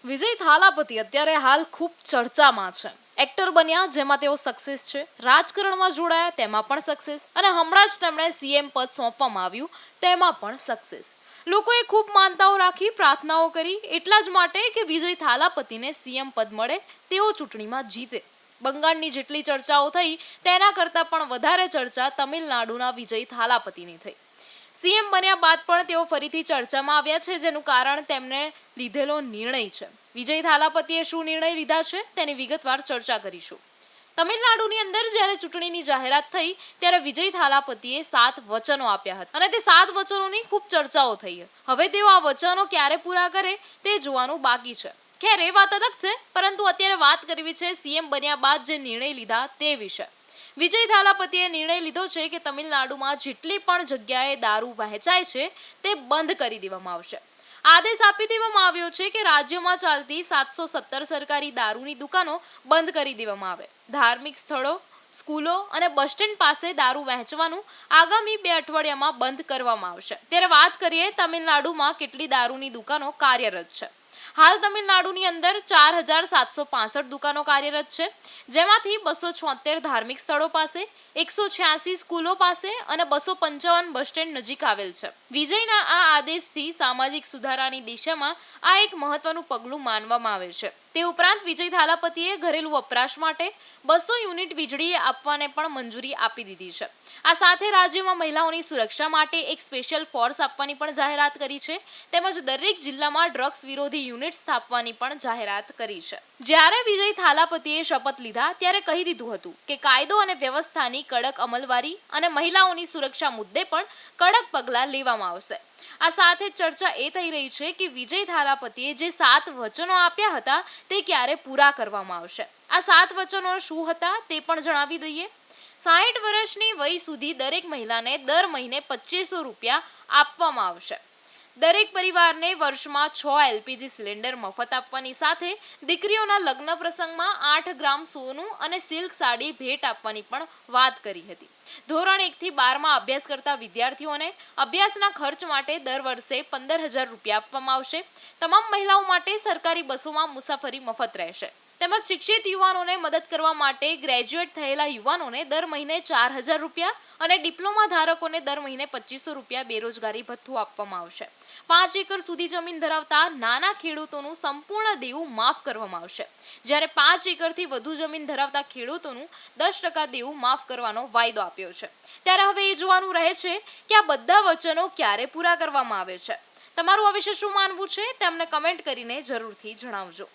વિજય થાલાપતિ અત્યારે હાલ ખૂબ ચર્ચામાં છે. એક્ટર બન્યા જેમાં તેઓ સક્સેસ છે, રાજકારણમાં જોડાયા તેમાં પણ સક્સેસ, અને હમણાં જ તેમણે સીએમ પદ સોંપવામાં આવ્યું તેમાં પણ સક્સેસ. લોકોએ ખૂબ માનતાઓ રાખી, પ્રાર્થનાઓ કરી, એટલા જ માટે કે વિજય થાલાપતિને સીએમ પદ મળે, તેઓ ચૂંટણીમાં જીતે. બંગાળની જેટલી ચર્ચાઓ થઈ તેના કરતાં પણ વધારે ચર્ચા તમિલનાડુના વિજય થાલાપતિની થઈ. સીએમ બન્યા બાદ પણ તેઓ ફરીથી ચર્ચામાં આવ્યા છે, જેનું કારણ તેમને લીધેલો નિર્ણય છે. વિજય થાલાપતિએ શું નિર્ણય લીધા છે તેની વિગતવાર ચર્ચા કરીશું. તમિલનાડુની અંદર જ્યારે ચૂંટણીની જાહેરાત થઈ ત્યારે વિજય થાલાપતિએ 7 વચનો આપ્યા હતા અને તે 7 વચનોની ખૂબ ચર્ચાઓ થઈ. હવે તેઓ આ વચનો ક્યારે પૂરા કરે તે જોવાનું બાકી છે. ખેર, એ વાત અલગ છે, પરંતુ અત્યારે વાત કરવી છે સીએમ બન્યા બાદ જે નિર્ણય લીધા તે વિશે. વિજય થાલાપતિએ નિર્ણય લીધો છે કે તમિલનાડુમાં જેટલી પણ જગ્યાએ દારૂ વહેંચાય છે તે બંધ કરી દેવામાં આવશે. આદેશ આપી દેવામાં આવ્યો છે કે રાજ્યમાં ચાલતી 717 સરકારી દારૂની દુકાનો બંધ કરી દેવામાં આવે. ધાર્મિક સ્થળો, સ્કૂલો અને બસ સ્ટેન્ડ પાસે દારૂ વહેંચવાનું આગામી 2 અઠવાડિયામાં બંધ કરવામાં આવશે. ત્યારે વાત કરીએ તમિલનાડુમાં કેટલી દારૂની દુકાનો કાર્યરત છે. હાલ તમિલનાડુની અંદર 4765 દુકાનો કાર્યરત છે, જેમાંથી 276 ધાર્મિક સ્થળો પાસે, 186 સ્કૂલો પાસે અને 255 બસ સ્ટેન્ડ નજીક આવેલ છે. વિજયના આ આદેશથી સામાજિક સુધારાની દિશામાં આ એક મહત્વનું પગલું માનવામાં આવે છે. તે ઉપરાંત વિજય થાલાપતિએ ઘરેલું વપરાશ માટે 200 યુનિટ વીજળી આપવાને પણ મંજૂરી આપી દીધી છે. આ સાથે રાજ્યમાં મહિલાઓની સુરક્ષા માટે એક સ્પેશિયલ ફોર્સ આપવાની પણ જાહેરાત કરી છે, તેમજ દરેક જિલ્લામાં ડ્રગ્સ વિરોધી યુનિટ સ્થાપવાની પણ જાહેરાત કરી છે. જ્યારે વિજય થાલાપતિએ શપથ લીધા ત્યારે કહી દીધું હતું કે કાયદો અને વ્યવસ્થાની કડક અમલવારી અને મહિલાઓની સુરક્ષા મુદ્દે પણ કડક પગલાં લેવામાં આવશે. આ સાથે ચર્ચા એ થઈ રહી છે કે વિજય થાલાપતિએ જે 7 વચનો આપ્યા હતા તે ક્યારે પૂરા કરવામાં આવશે. આ 7 વચનો શું હતા તે પણ જણાવી દઈએ. 60 વર્ષની વય સુધી દરેક મહિલાને દર મહિને 2500 રૂપિયા આપવામાં આવશે. દરેક પરિવારને વર્ષમાં 6 એલપીજી સિલિન્ડર મફત આપવાની સાથે દીકરીઓના લગ્ન પ્રસંગમાં 8 ગ્રામ સોનું અને સિલ્ક સાડી ભેટ આપવાની પણ વાત કરી હતી. ધોરણ 1 થી 12માં અભ્યાસ કરતા વિદ્યાર્થીઓને અભ્યાસના ખર્ચ માટે દર વર્ષે 15000 રૂપિયા આપવામાં આવશે. તમામ મહિલાઓ માટે સરકારી બસોમાં મુસાફરી મફત રહેશે. તેમજ શિક્ષિત યુવાનોને મદદ કરવા માટે ગ્રેજ્યુએટ થયેલા યુવાનોને દર મહિને 4000 રૂપિયા અને ડિપ્લોમા ધારકોને દર મહિને 2500 રૂપિયા બેરોજગારી ભથ્થું આપવામાં આવશે. 5 એકર સુધી જમીન ધરાવતા નાના ખેડૂતોનું સંપૂર્ણ દેવું માફ કરવામાં આવશે, જ્યારે 5 એકરથી વધુ જમીન ધરાવતા ખેડૂતોનું 10% દેવું માફ કરવાનો વાયદો આપ્યો છે. ત્યારે હવે એ જોવાનું રહે છે કે આ બધા વચનો ક્યારે પૂરા કરવામાં આવે છે. તમારું આ વિશે શું માનવું છે તે અમને કમેન્ટ કરીને જરૂરથી જણાવજો.